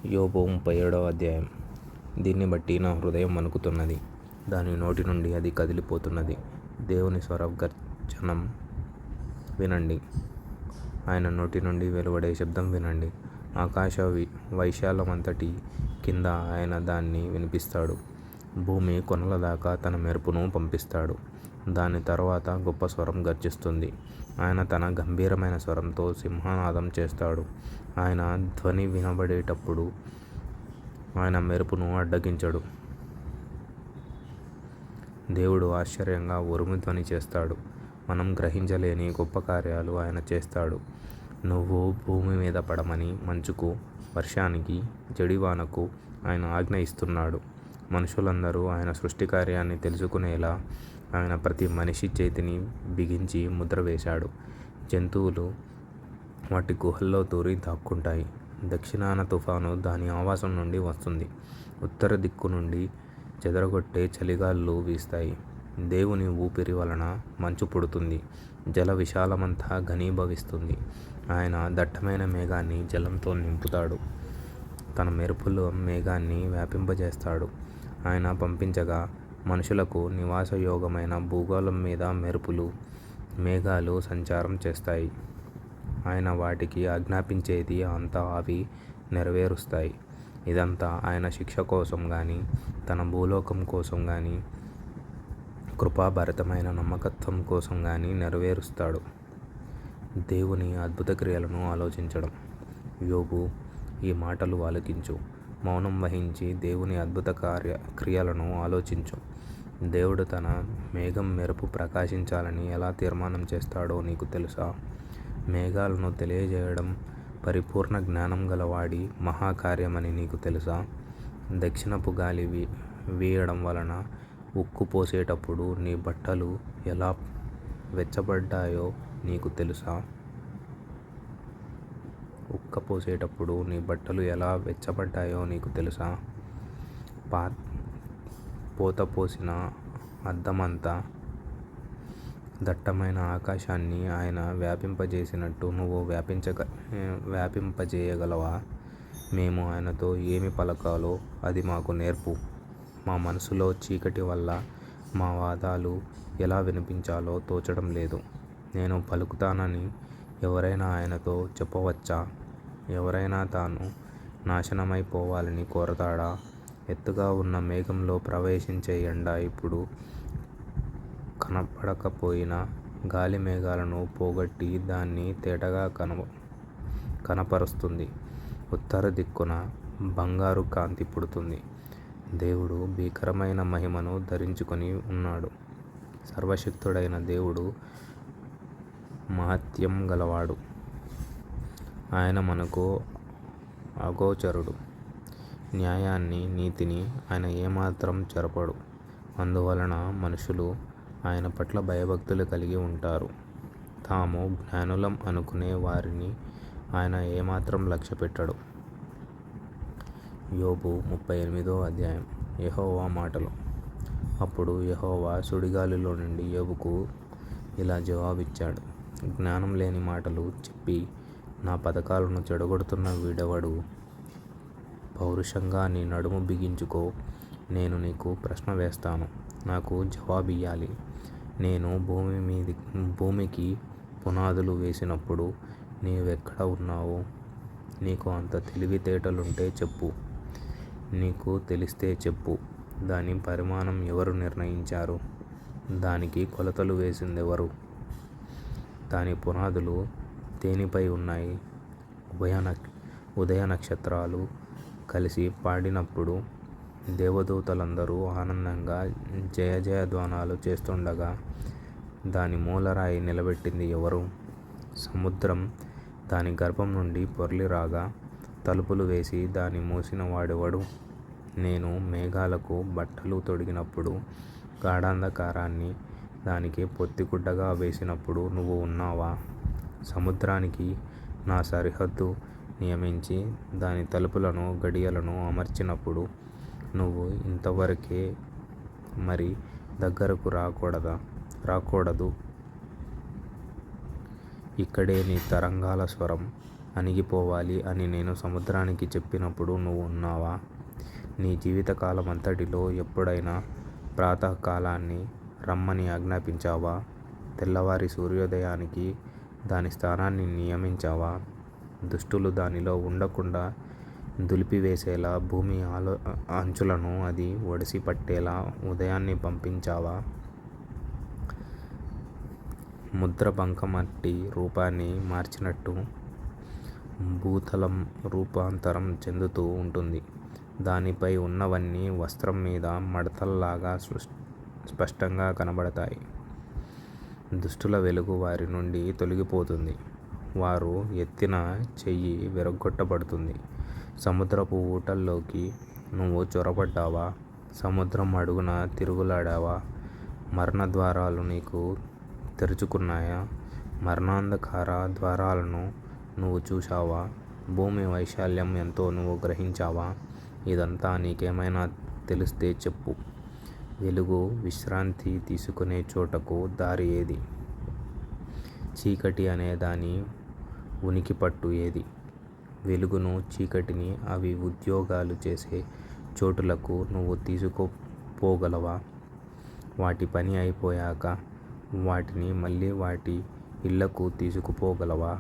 యోబు 37వ అధ్యాయం. దీన్ని బట్టి నా హృదయం వణుకుతున్నది, దాని నోటి నుండి అది కదిలిపోతున్నది. దేవుని స్వరగర్జనం వినండి, ఆయన నోటి నుండి వెలువడే శబ్దం వినండి. ఆకాశ వైశాల్యమంతటి కింద ఆయన దాన్ని వినిపిస్తాడు. భూమి కొనల దాకా తన మెరుపును పంపిస్తాడు. దాని తరువాత గొప్ప స్వరం గర్జిస్తుంది. ఆయన తన గంభీరమైన స్వరంతో సింహనాదం చేస్తాడు. ఆయన ధ్వని వినబడేటప్పుడు ఆయన మెరుపును అడ్డగించడు. దేవుడు ఆశ్చర్యంగా ఉరుము ధ్వని చేస్తాడు. మనం గ్రహించలేని గొప్ప కార్యాలు ఆయన చేస్తాడు. నువ్వు భూమి మీద పడమని మంచుకు, వర్షానికి, జడివానకు ఆయన ఆజ్ఞ ఇస్తున్నాడు. మనుషులందరూ ఆయన సృష్టి కార్యాన్ని తెలుసుకునేలా ఆయన ప్రతి మనిషి చేతిని బిగించి ముద్ర వేశాడు. జంతువులు వాటి గుహల్లో దూరి దాక్కుంటాయి. దక్షిణాన తుఫాను దాని ఆవాసం నుండి వస్తుంది. ఉత్తర దిక్కు నుండి చెదరగొట్టే చలిగాలులు వీస్తాయి. దేవుని ఊపిరి వలన మంచు పుడుతుంది. జల విశాలమంతా ఘనీభవిస్తుంది. ఆయన దట్టమైన మేఘాన్ని జలంతో నింపుతాడు. తన మెరుపులో మేఘాన్ని వ్యాపింపజేస్తాడు. ఆయన పంపించగా మనుషులకు నివాసయోగమైన భూగోళం మీద మెరుపులు, మేఘాలు సంచారం చేస్తాయి. ఆయన వాటికి ఆజ్ఞాపించేది అంతా అవి నెరవేరుస్తాయి. ఇదంతా ఆయన శిక్ష కోసం గానీ, తన భూలోకం కోసం గానీ, కృపాభరితమైన నమ్మకత్వం కోసం గానీ నెరవేరుస్తాడు. దేవుని అద్భుత క్రియలను ఆలోచించడం. యోబు, ఈ మాటలు ఆలకించు. మౌనం వహించి దేవుని అద్భుత క్రియలను ఆలోచించు. దేవుడు తన మేఘం మెరుపు ప్రకాశించాలని ఎలా తీర్మానం చేస్తాడో నీకు తెలుసా? మేఘాలను తెలియజేయడం పరిపూర్ణ జ్ఞానం గలవాడి మహాకార్యమని నీకు తెలుసా? దక్షిణపు గాలి వీయడం వలన ఉక్కు పోసేటప్పుడు నీ బట్టలు ఎలా వెచ్చబడ్డాయో నీకు తెలుసా? ఉక్కపోసేటప్పుడు నీ బట్టలు ఎలా వెచ్చబడ్డాయో నీకు తెలుసా? పోతపోసిన అద్దమంతా దట్టమైన ఆకాశాన్ని ఆయన వ్యాపింపజేసినట్టు నువ్వు వ్యాపింపజేయగలవా? మేము ఆయనతో ఏమి పలకాలో అది మాకు నేర్పు. మా మనసులో చీకటి వల్ల మా వాదాలు ఎలా వినిపించాలో తోచడం లేదు. నేను పలుకుతానని ఎవరైనా ఆయనతో చెప్పవచ్చా? ఎవరైనా తాను నాశనమైపోవాలని కోరతాడా? ఎత్తుగా ఉన్న మేఘంలో ప్రవేశించే ఎండ ఇప్పుడు కనపడకపోయినా గాలి మేఘాలను పోగొట్టి దాన్ని తేటగా కనపరుస్తుంది. ఉత్తర దిక్కున బంగారు కాంతి పుడుతుంది. దేవుడు భీకరమైన మహిమను ధరించుకొని ఉన్నాడు. సర్వశక్తుడైన దేవుడు మహత్యం గలవాడు. ఆయన మనకు అగోచరుడు. న్యాయాన్ని, నీతిని ఆయన ఏమాత్రం చెరపడు. అందువలన మనుషులు ఆయన పట్ల భయభక్తులు కలిగి ఉంటారు. తాము జ్ఞానులం అనుకునే వారిని ఆయన ఏమాత్రం లక్ష్యపెట్టడు. యోబు 38వ అధ్యాయం. యెహోవా మాటలు. అప్పుడు యెహోవా సుడిగాలిలో నుండి యోబుకు ఇలా జవాబిచ్చాడు. జ్ఞానం లేని మాటలు చెప్పి నా పథకాలను చెడగొడుతున్న వీడెవడు? పౌరుషంగా నీ నడుము బిగించుకో. నేను నీకు ప్రశ్న వేస్తాను, నాకు జవాబియ్యాలి. నేను భూమికి పునాదులు వేసినప్పుడు నీవెక్కడ ఉన్నావు? నీకు అంత తెలివితేటలుంటే చెప్పు. నీకు తెలిస్తే చెప్పు. దాని పరిమాణం ఎవరు నిర్ణయించారు? దానికి కొలతలు వేసిందెవరు? దాని పునాదులు దేనిపై ఉన్నాయి? ఉదయ నక్షత్రాలు కలిసి పాడినప్పుడు దేవదూతలందరూ ఆనందంగా జయ జయధ్వానాలు చేస్తుండగా దాని మూలరాయి నిలబెట్టింది ఎవరు? సముద్రం దాని గర్భం నుండి పొర్లిరాగా తలుపులు వేసి దాన్ని మూసిన వాడెవడు? నేను మేఘాలకు బట్టలు తొడిగినప్పుడు, గాఢాంధకారాన్ని దానికి పొత్తిగుడ్డగా వేసినప్పుడు నువ్వు ఉన్నావా? సముద్రానికి నా సరిహద్దు నియమించి దాని తలుపులను, గడియలను అమర్చినప్పుడు నువ్వు ఇంతవరకే మరి దగ్గరకు రాకూడదు. ఇక్కడే నీ తరంగాల స్వరం అణిగిపోవాలి అని నేను సముద్రానికి చెప్పినప్పుడు నువ్వు ఉన్నావా? నీ జీవితకాలం అంతటిలో ఎప్పుడైనా ప్రాతకాలాన్ని రమ్మని ఆజ్ఞాపించావా? తెల్లవారి సూర్యోదయానికి దాని స్థానాన్ని నియమించావా? దుష్టులు దానిలో ఉండకుండా దులిపివేసేలా భూమి అంచులను అది ఒడిసి పట్టేలా ఉదయాన్ని పంపించావా? ముద్ర బంకమట్టి రూపాన్ని మార్చినట్టు భూతలం రూపాంతరం చెందుతూ ఉంటుంది. దానిపై ఉన్నవన్నీ వస్త్రం మీద మడతల్లాగా స్పష్టంగా కనబడతాయి. దుష్టుల వెలుగు వారి నుండి తొలగిపోతుంది. వారు ఎత్తిన చెయ్యి విరగ్గొట్టబడుతుంది. సముద్రపు ఊటల్లోకి నువ్వు చొరబడ్డావా? సముద్రం అడుగున తిరుగులాడావా? మరణ ద్వారాలు నీకు తెరుచుకున్నాయా? మరణాంధకార ద్వారాలను నువ్వు చూశావా? భూమి వైశాల్యం ఎంతో నువ్వు గ్రహించావా? ఇదంతా నీకేమైనా తెలిస్తే చెప్పు. వెలుగు విశ్రాంతి తీసుకునే చోటకు దారి ఏది? చీకటి అనే దాని ఉనికిపట్టు ఏది? వెలుగును చీకటిని అవి ఉద్యోగాలు చేసే చోటులకు నువ్వు తీసుకుపోగలవా? వాటి పని అయిపోయాక వాటిని మళ్ళీ వాటి ఇళ్లకు తీసుకుపోగలవా?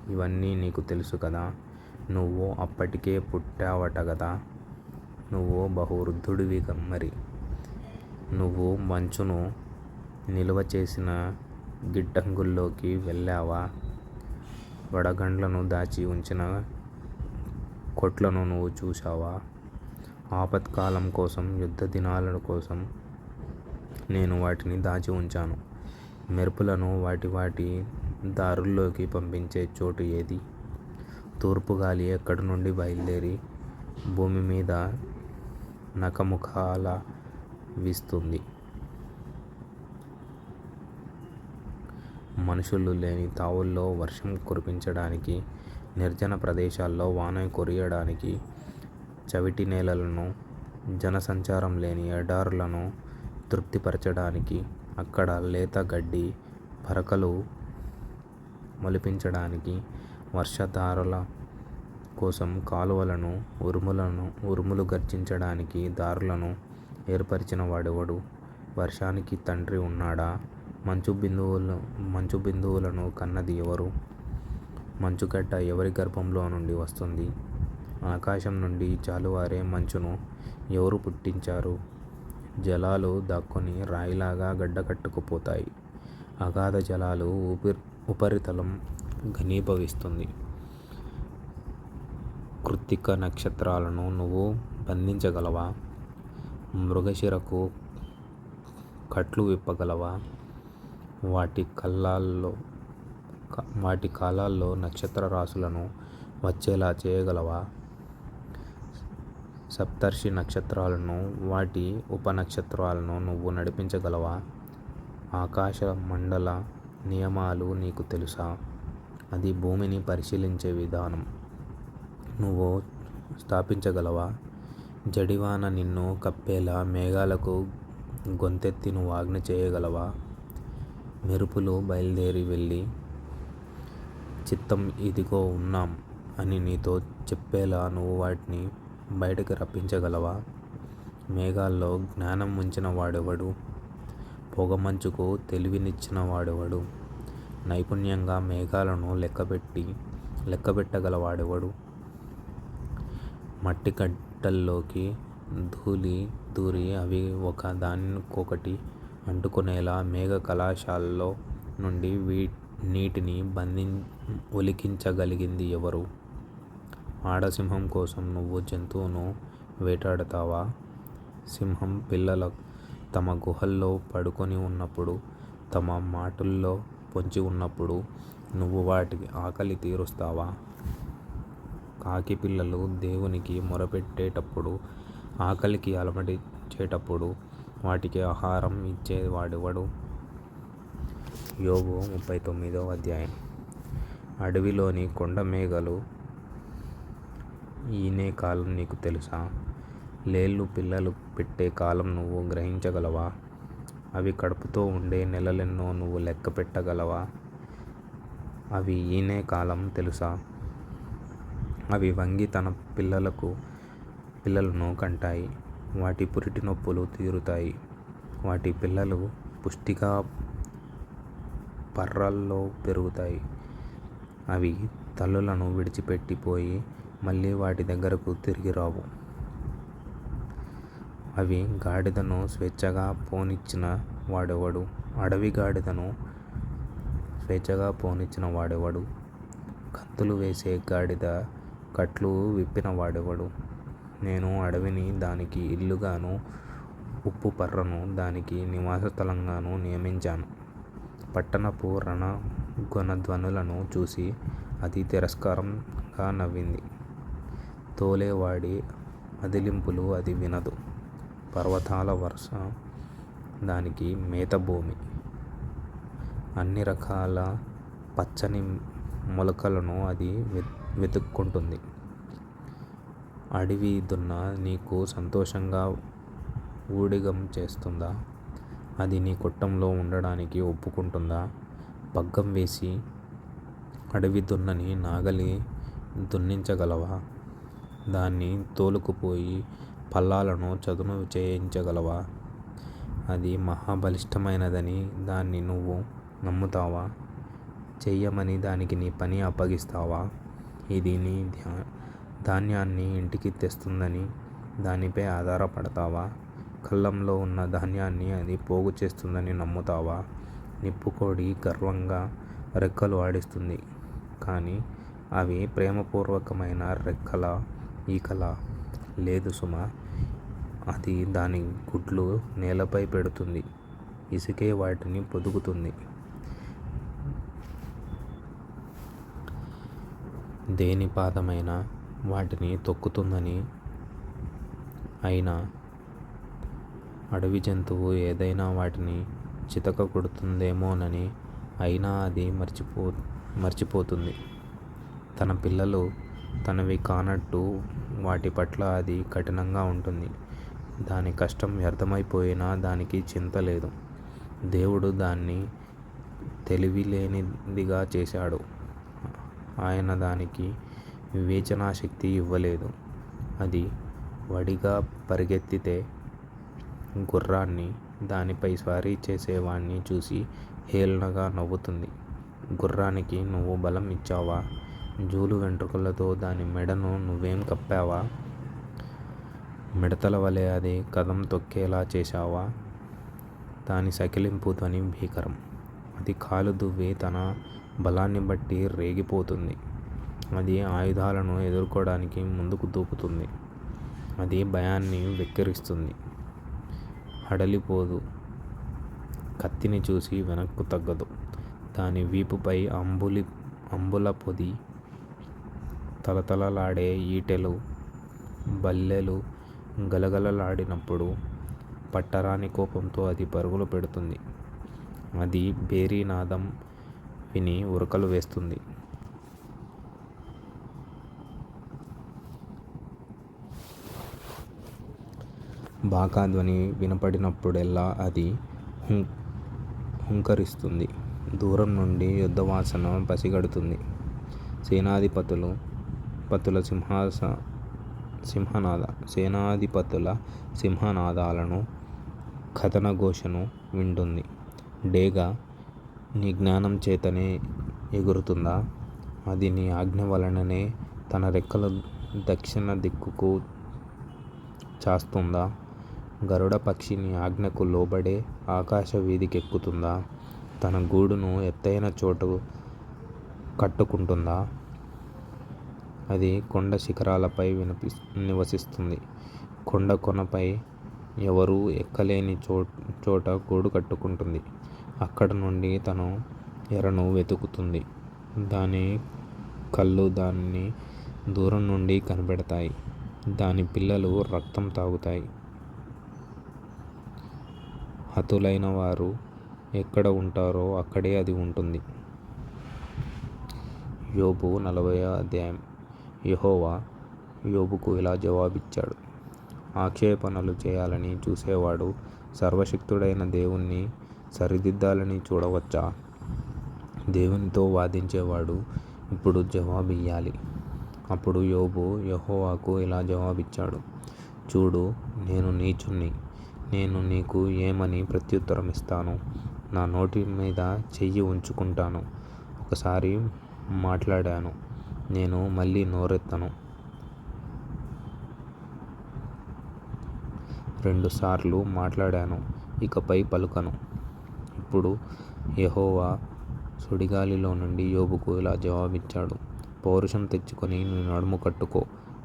ఇవన్నీ నీకు తెలుసు కదా. నువ్వు అప్పటికే పుట్టావట గదా. నువ్వు బహువృద్ధుడివి మరి. నువ్వు మంచును నిలువ చేసిన గిడ్డంగుల్లోకి వెళ్ళావా? వడగండ్లను దాచి ఉంచిన కొట్లను నువ్వు చూశావా? ఆపత్కాలం కోసం, యుద్ధ దినాల కోసం నేను వాటిని దాచి ఉంచాను. మెరుపులను వాటి దారుల్లోకి పంపించే చోటు ఏది? తూర్పు గాలి ఎక్కడి నుండి బయలుదేరి భూమి మీద నఖముఖాల వీస్తుంది? మనుషులు లేని తావుల్లో వర్షం కురిపించడానికి, నిర్జన ప్రదేశాల్లో వాన కురియడానికి, చవిటి నేలలను, జనసంచారం లేని ఎడారులను తృప్తిపరచడానికి, అక్కడ లేత గడ్డి పరకలు మొలిపించడానికి, వర్షధారల కోసం కాలువలను, ఉరుములు గర్జించడానికి దారులను ఏర్పరిచిన వాడెవడు? వర్షానికి తండ్రి ఉన్నాడా? మంచు బిందువులను కన్నది ఎవరు? మంచుగడ్డ ఎవరి గర్భంలో నుండి వస్తుంది? ఆకాశం నుండి జాలువారే మంచును ఎవరు పుట్టించారు? జలాలు దాక్కుని రాయిలాగా గడ్డకట్టుకుపోతాయి. అగాధ జలాలు ఉపరితలం ఘనీభవిస్తుంది. కృత్తిక నక్షత్రాలను నువ్వు బంధించగలవా? మృగశిరకు కట్లు విప్పగలవా? వాటి కాలాల్లో నక్షత్ర రాశులను వచ్చేలా చేయగలవా? సప్తర్షి నక్షత్రాలను, వాటి ఉపనక్షత్రాలను నువ్వు నడిపించగలవా? ఆకాశ మండల నియమాలు నీకు తెలుసా? అది భూమిని పరిశీలించే విధానం నువ్వు స్థాపించగలవా? జడివాన నిన్ను కప్పేలా మేఘాలకు గొంతెత్తి నువ్వు ఆజ్ఞ చేయగలవా? మెరుపులు బయలుదేరి వెళ్ళి చిత్తం ఇదిగో ఉన్నాం అని నీతో చెప్పేలా నువ్వు వాటిని బయటకు రప్పించగలవా? మేఘాల్లో జ్ఞానం ఉంచిన వాడెవడు? పొగమంచుకు తెలివినిచ్చిన వాడెవడు? నైపుణ్యంగా మేఘాలను లెక్కబెట్టగలవాడెవడు? మట్టి గడ్డల్లోకి ధూళి దూరి అవి ఒక దానికొకటి అంటుకునేలా మేఘ కలాశాల్లో నుండి నీటిని ఒలికించగలిగింది ఎవరు? ఆడసింహం కోసం నువ్వు జంతువును వేటాడతావా? సింహం పిల్లలు తమ గుహల్లో పడుకొని ఉన్నప్పుడు, తమ మాటుల్లో పొంచి ఉన్నప్పుడు నువ్వు వాటికి ఆకలి తీరుస్తావా? కాకి పిల్లలు దేవునికి మొరపెట్టేటప్పుడు, ఆకలికి అలమటించేటప్పుడు వాటికి ఆహారం ఇచ్చేవాడెవడు? యోబు 39వ అధ్యాయం. అడవిలోని కొండ మేఘలు ఈనే కాలం నీకు తెలుసా? లేళ్ళు పిల్లలు పెట్టే కాలం నువ్వు గ్రహించగలవా? అవి కడుపుతో ఉండే నెలలెన్నో నువ్వు లెక్క పెట్టగలవా? అవి ఈనే కాలం తెలుసా? అవి వంగి తన పిల్లలను కంటాయి. వాటి పురిటి నొప్పులు తీరుతాయి. వాటి పిల్లలు పుష్టిగా పర్రల్లో పెరుగుతాయి. అవి తల్లులను విడిచిపెట్టిపోయి మళ్ళీ వాటి దగ్గరకు తిరిగి రావు. అవి గాడిదను స్వేచ్ఛగా పోనిచ్చిన వాడెవడు? అడవి గాడిదను స్వేచ్ఛగా పోనిచ్చిన వాడెవడు? కంతులు వేసే గాడిద కట్లు విప్పిన వాడెవడు? నేను అడవిని దానికి ఇల్లుగాను, ఉప్పు పర్రను దానికి నివాస స్థలంగాను నియమించాను. పట్టణపు రణగొణధ్వనులను చూసి అది తిరస్కారంగా నవ్వింది. తోలేవాడి అదిలింపులు అది వినదు. పర్వతాల వరుస దానికి మేత భూమి. అన్ని రకాల పచ్చని మొలకలను అది వెతుక్కుంటుంది. అడవి దున్న నీకు సంతోషంగా ఊడిగం చేస్తుందా? అది నీ కొట్టంలో ఉండడానికి ఒప్పుకుంటుందా? పగ్గం వేసి అడవి దున్నని నాగలి దున్నించగలవా? దాన్ని తోలుకుపోయి పల్లాలను చదును చేయించగలవా? అది మహాబలిష్టమైనదని దాన్ని నువ్వు నమ్ముతావా? చెయ్యమని దానికి నీ పని అప్పగిస్తావా? ఇది నీ ధాన్యాన్ని ఇంటికి తెస్తుందని దానిపై ఆధారపడతావా? కళ్ళంలో ఉన్న ధాన్యాన్ని అది పోగు చేస్తుందని నమ్ముతావా? నిప్పుకోడి గర్వంగా రెక్కలు ఆడిస్తుంది, కానీ అవి ప్రేమపూర్వకమైన రెక్కల ఈకలా? లేదు సుమా. అది దాని గుడ్లు నేలపై పెడుతుంది. ఇసుకే వాటిని పొదుగుతుంది. దేని పాదమైనా వాటిని తొక్కుతుందని. అయినా అడవి జంతువు ఏదైనా వాటిని చితక కొడుతుందేమోనని అయినా అది మర్చిపోతుంది. తన పిల్లలు తనవి కానట్టు వాటి పట్ల అది కఠినంగా ఉంటుంది. దాని కష్టం వ్యర్థమైపోయినా దానికి చింత లేదు. దేవుడు దాన్ని తెలివిలేనిదిగా చేశాడు. ఆయన దానికి వివేచనాశక్తి ఇవ్వలేదు. అది వడిగా పరిగెత్తితే గుర్రాన్ని, దానిపై స్వారీ చేసేవాణ్ణి చూసి హేళనగా నవ్వుతుంది. గుర్రానికి నువ్వు బలం ఇచ్చావా? జూలు వెంట్రుకలతో దాని మెడను నువ్వేం కప్పావా? మిడతల వలె అది కదం తొక్కేలా చేశావా? దాని సకిలింపు ధ్వని భీకరం. అది కాలు దువ్వి తన బలాన్ని బట్టి రేగిపోతుంది. అది ఆయుధాలను ఎదుర్కోవడానికి ముందుకు దూకుతుంది. అది భయాన్ని వెక్కిరిస్తుంది. హడలిపోదు. కత్తిని చూసి వెనక్కు తగ్గదు. దాని వీపుపై అంబుల పొది, తలతలలాడే ఈటెలు, బల్లెలు గలగలలాడినప్పుడు పట్టరాని కోపంతో అది పరుగులు పెడుతుంది. అది భేరీనాదం విని ఉరకలు వేస్తుంది. బాకాధ్వని వినపడినప్పుడెల్లా అది హుంకరిస్తుంది. దూరం నుండి యుద్ధవాసన పసిగడుతుంది. సేనాధిపతుల సింహనాదాలను, కథనఘోషను వింటుంది. డేగ నీ జ్ఞానం చేతనే ఎగురుతుందా? అది నీ ఆజ్ఞ వలననే తన రెక్కలు దక్షిణ దిక్కుకు చాస్తుందా? గరుడ పక్షి నీ ఆజ్ఞకు లోబడే ఆకాశ వీధికెక్కుతుందా? తన గూడును ఎత్తైన చోటు కట్టుకుంటుందా? అది కొండ శిఖరాలపై నివసిస్తుంది. కొండ కొనపై ఎవరూ ఎక్కలేని చోట గూడు కట్టుకుంటుంది. అక్కడ నుండి తను ఎరను వెతుకుతుంది. దాని కళ్ళు దాన్ని దూరం నుండి కనిపెడతాయి. దాని పిల్లలు రక్తం తాగుతాయి. హతులైన వారు ఎక్కడ ఉంటారో అక్కడే అది ఉంటుంది. యోబు 40వ అధ్యాయం. యెహోవా యోబుకు ఇలా జవాబిచ్చాడు. ఆక్షేపణలు చేయాలని చూసేవాడు సర్వశక్తుడైన దేవుణ్ణి సరిదిద్దాలని చూడవచ్చా? దేవునితో వాదించేవాడు ఇప్పుడు జవాబియ్యాలి. అప్పుడు యోబు యెహోవాకు ఇలా జవాబిచ్చాడు. చూడు, నేను నీచుణ్ణి. నేను నీకు ఏమని ప్రత్యుత్తరం ఇస్తాను? నా నోటి మీద చెయ్యి ఉంచుకుంటాను. ఒకసారి మాట్లాడాను, నేను మళ్ళీ నోరెత్తను. 2 సార్లు మాట్లాడాను, ఇకపై పలుకను. ఇప్పుడు యెహోవా సుడిగాలిలో నుండి యోబుకు ఇలా జవాబిచ్చాడు. పౌరుషం తెచ్చుకొని నీ నడుము కట్టుకో.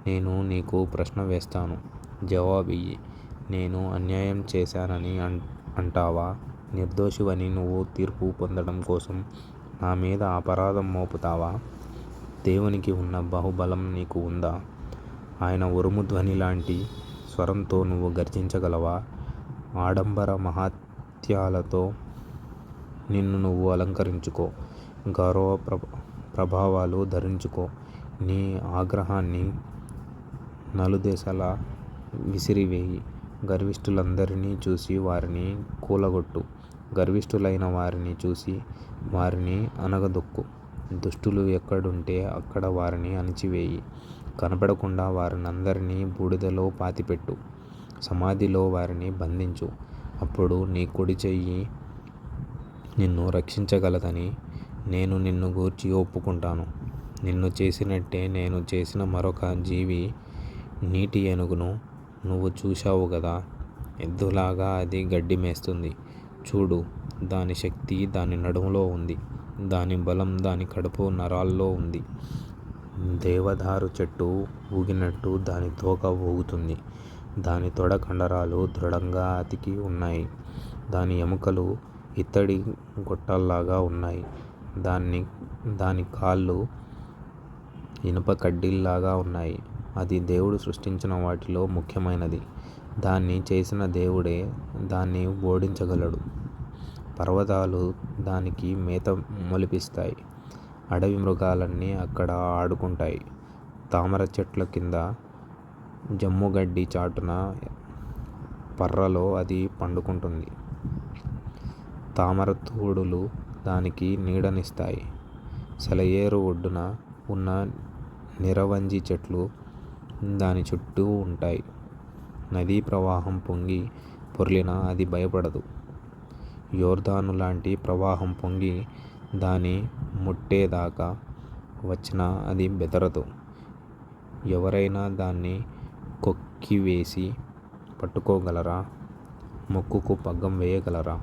నేను నీకు ప్రశ్న వేస్తాను, జవాబియ్యి. నేను అన్యాయం చేశానని అంటావా? నిర్దోషివని నువ్వు తీర్పు పొందడం కోసం నా మీద అపరాధం మోపుతావా? దేవునికి ఉన్న బాహుబలం నీకు ఉందా? ఆయన ఉరుము ధ్వనిలాంటి స్వరంతో నువ్వు గర్జించగలవా? ఆడంబర మహత్యాలతో నిన్ను నువ్వు అలంకరించుకో. గౌరవ ప్రభావాలు ధరించుకో. నీ ఆగ్రహాన్ని నలుదెసలా విసిరివేయి. గర్విష్ఠులందరినీ చూసి వారిని కూలగొట్టు. గర్విష్ఠులైన వారిని చూసి వారిని అణగదొక్కు. దుష్టులు ఎక్కడుంటే అక్కడ వారిని అణిచివేయి. కనపడకుండా వారినందరినీ బూడిదలో పాతిపెట్టు. సమాధిలో వారిని బంధించు. అప్పుడు నీ కుడి చెయ్యి నిన్ను రక్షించగలదని నేను నిన్ను గూర్చి ఒప్పుకుంటాను. నిన్ను చేసినట్టే నేను చేసిన మరొక జీవి, నీటి ఏనుగును నువ్వు చూశావు గదా. ఎద్దులాగా అది గడ్డి మేస్తుంది. చూడు, దాని శక్తి దాని నడుములో ఉంది. దాని బలం దాని కడుపు నరాల్లో ఉంది. దేవదారు చెట్టు ఊగినట్టు దాని తోక ఊగుతుంది. దాని తొడ కండరాలు దృఢంగా అతికి ఉన్నాయి. దాని ఎముకలు ఇత్తడి గొట్టాల్లాగా ఉన్నాయి. దాని కాళ్ళు ఇనుప కడ్డీల్లాగా ఉన్నాయి. అది దేవుడు సృష్టించిన వాటిలో ముఖ్యమైనది. దాన్ని చేసిన దేవుడే దాన్ని ఓడించగలడు. పర్వతాలు దానికి మేత మొలిపిస్తాయి. అడవి మృగాలన్నీ అక్కడ ఆడుకుంటాయి. తామర చెట్ల కింద జమ్ముగడ్డి చాటున పర్రలో అది పండుకుంటుంది. తామర తూడులు దానికి నీడనిస్తాయి. సెలయేరు ఒడ్డున ఉన్న నిరవంజి చెట్లు దాని చుట్టూ ఉంటాయి. నదీ ప్రవాహం పొంగి పొర్లినా అది భయపడదు. యొర్దాను లాంటి ప్రవాహం పొంగి దాని ముట్టేదాకా వచ్చినా అది బెదరదు. ఎవరైనా దాన్ని కొక్కివేసి పట్టుకోగలరా? ముక్కుకు పగ్గం వేయగలరా?